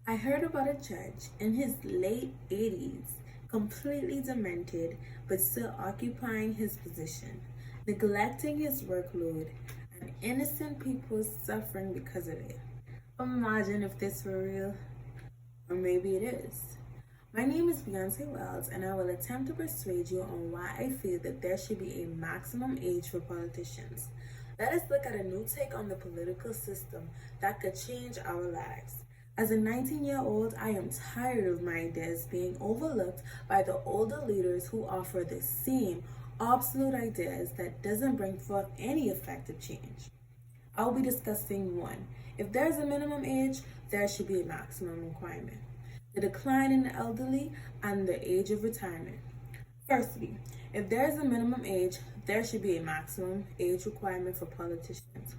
I heard about a judge in his late 80s, completely demented, but still occupying his position, neglecting his workload, and innocent people suffering because of it. Imagine if this were real, or maybe it is. My name is Beyonce Wells, and I will attempt to persuade you on why I feel that there should be a maximum age for politicians. Let us look at a new take on the political system that could change our lives. As a 19-year-old, I am tired of my ideas being overlooked by the older leaders who offer the same absolute ideas that doesn't bring forth any effective change. I'll be discussing one. If there's a minimum age, there should be a maximum requirement. The decline in the elderly and the age of retirement. Firstly, if there is a minimum age, there should be a maximum age requirement for politicians.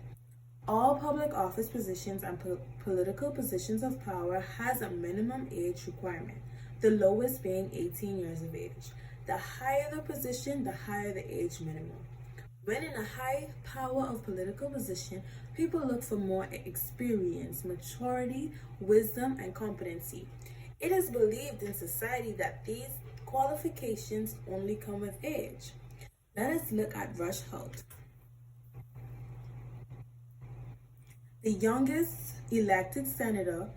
All public office positions and political positions of power has a minimum age requirement, the lowest being 18 years of age. The higher the position, the higher the age minimum. When in a high power of political position, people look for more experience, maturity, wisdom, and competency. It is believed in society that these qualifications only come with age. Let us look at Rush Holt, the youngest elected senator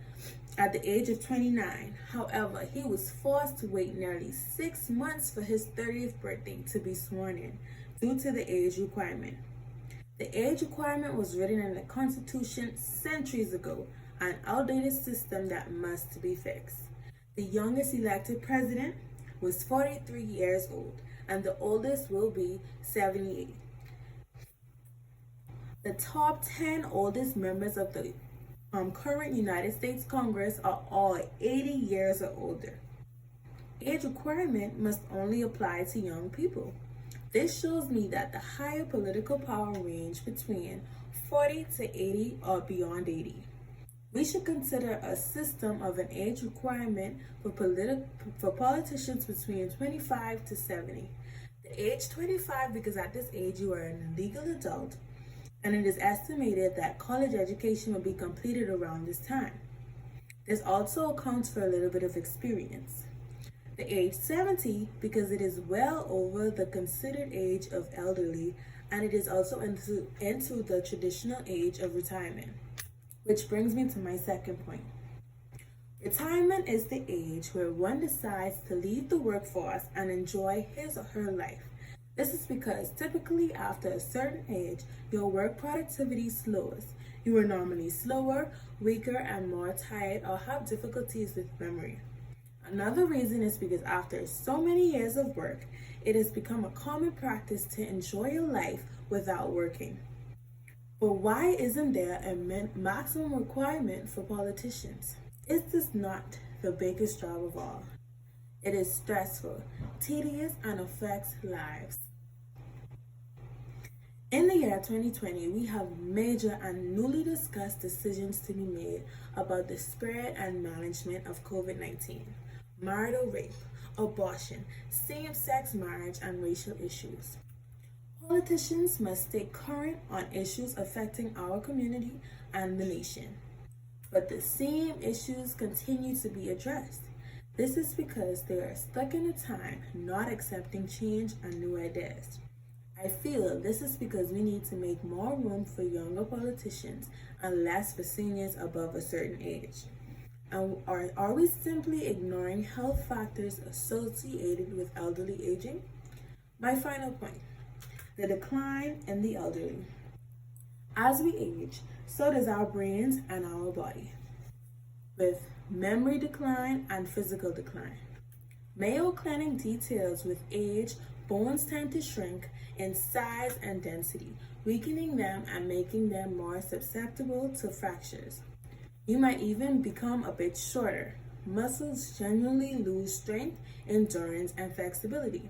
at the age of 29. However, he was forced to wait nearly 6 months for his 30th birthday to be sworn in due to the age requirement. The age requirement was written in the Constitution centuries ago, an outdated system that must be fixed. The youngest elected president was 43 years old, and the oldest will be 78. The top 10 oldest members of the current United States Congress are all 80 years or older. Age requirement must only apply to young people. This shows me that the higher political power range between 40 to 80 or beyond 80. We should consider a system of an age requirement for politicians between 25 to 70. The age 25 because at this age you are an legal adult, and it is estimated that college education will be completed around this time. This also accounts for a little bit of experience. The age 70 because it is well over the considered age of elderly, and it is also into the traditional age of retirement. Which brings me to my second point. Retirement is the age where one decides to leave the workforce and enjoy his or her life. This is because typically after a certain age, your work productivity slows. You are normally slower, weaker, and more tired or have difficulties with memory. Another reason is because after so many years of work, it has become a common practice to enjoy your life without working. But why isn't there a maximum requirement for politicians? Is this not the biggest job of all? It is stressful, tedious, and affects lives. In the year 2020, we have major and newly discussed decisions to be made about the spread and management of COVID-19, marital rape, abortion, same-sex marriage, and racial issues. Politicians must stay current on issues affecting our community and the nation. But the same issues continue to be addressed. This is because they are stuck in a time not accepting change and new ideas. I feel this is because we need to make more room for younger politicians and less for seniors above a certain age. And are we simply ignoring health factors associated with elderly aging? My final point. The decline in the elderly. As we age, so does our brains and our body, with memory decline and physical decline. Mayo Clinic details with age, bones tend to shrink in size and density, weakening them and making them more susceptible to fractures. You might even become a bit shorter. Muscles generally lose strength, endurance, and flexibility,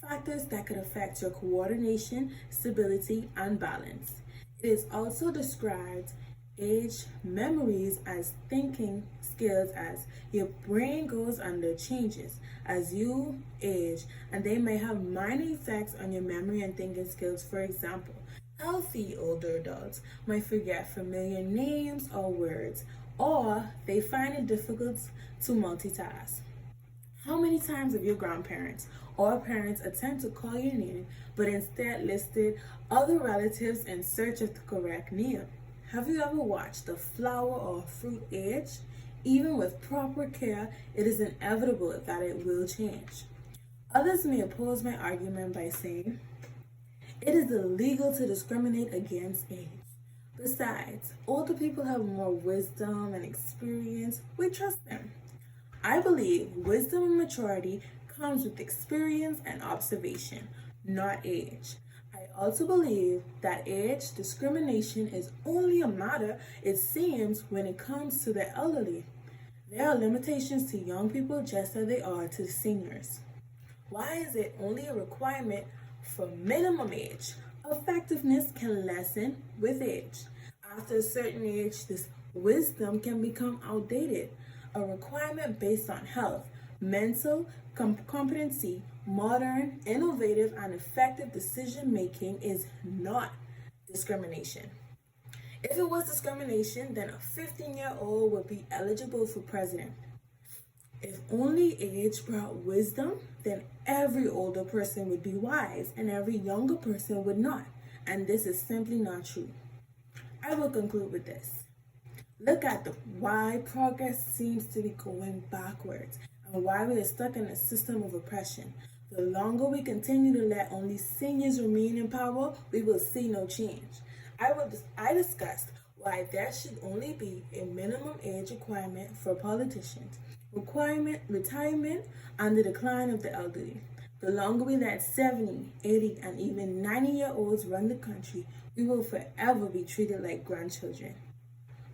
factors that could affect your coordination, stability, and balance. It is also described age memories as thinking skills as your brain goes under changes as you age, and they may have minor effects on your memory and thinking skills. For example, healthy older adults might forget familiar names or words, or they find it difficult to multitask. How many times have your grandparents or parents attempt to call your name but instead listed other relatives in search of the correct name? Have you ever watched a flower or fruit age? Even with proper care, it is inevitable that it will change. Others may oppose my argument by saying, it is illegal to discriminate against age. Besides, older people have more wisdom and experience. We trust them. I believe wisdom and maturity comes with experience and observation, not age. I also believe that age discrimination is only a matter, it seems, when it comes to the elderly. There are limitations to young people just as there are to seniors. Why is it only a requirement for minimum age? Effectiveness can lessen with age. After a certain age, this wisdom can become outdated. A requirement based on health, mental competency, modern, innovative, and effective decision making is not discrimination. If it was discrimination, then a 15-year-old would be eligible for president. If only age brought wisdom, then every older person would be wise and every younger person would not. And this is simply not true. I will conclude with this. Look at why progress seems to be going backwards and why we are stuck in a system of oppression. The longer we continue to let only seniors remain in power, we will see no change. I discussed why there should only be a minimum age requirement for politicians, retirement, and the decline of the elderly. The longer we let 70, 80, and even 90-year-olds run the country, we will forever be treated like grandchildren.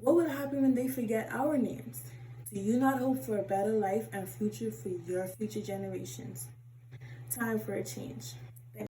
What will happen when they forget our names? Do you not hope for a better life and future for your future generations? Time for a change.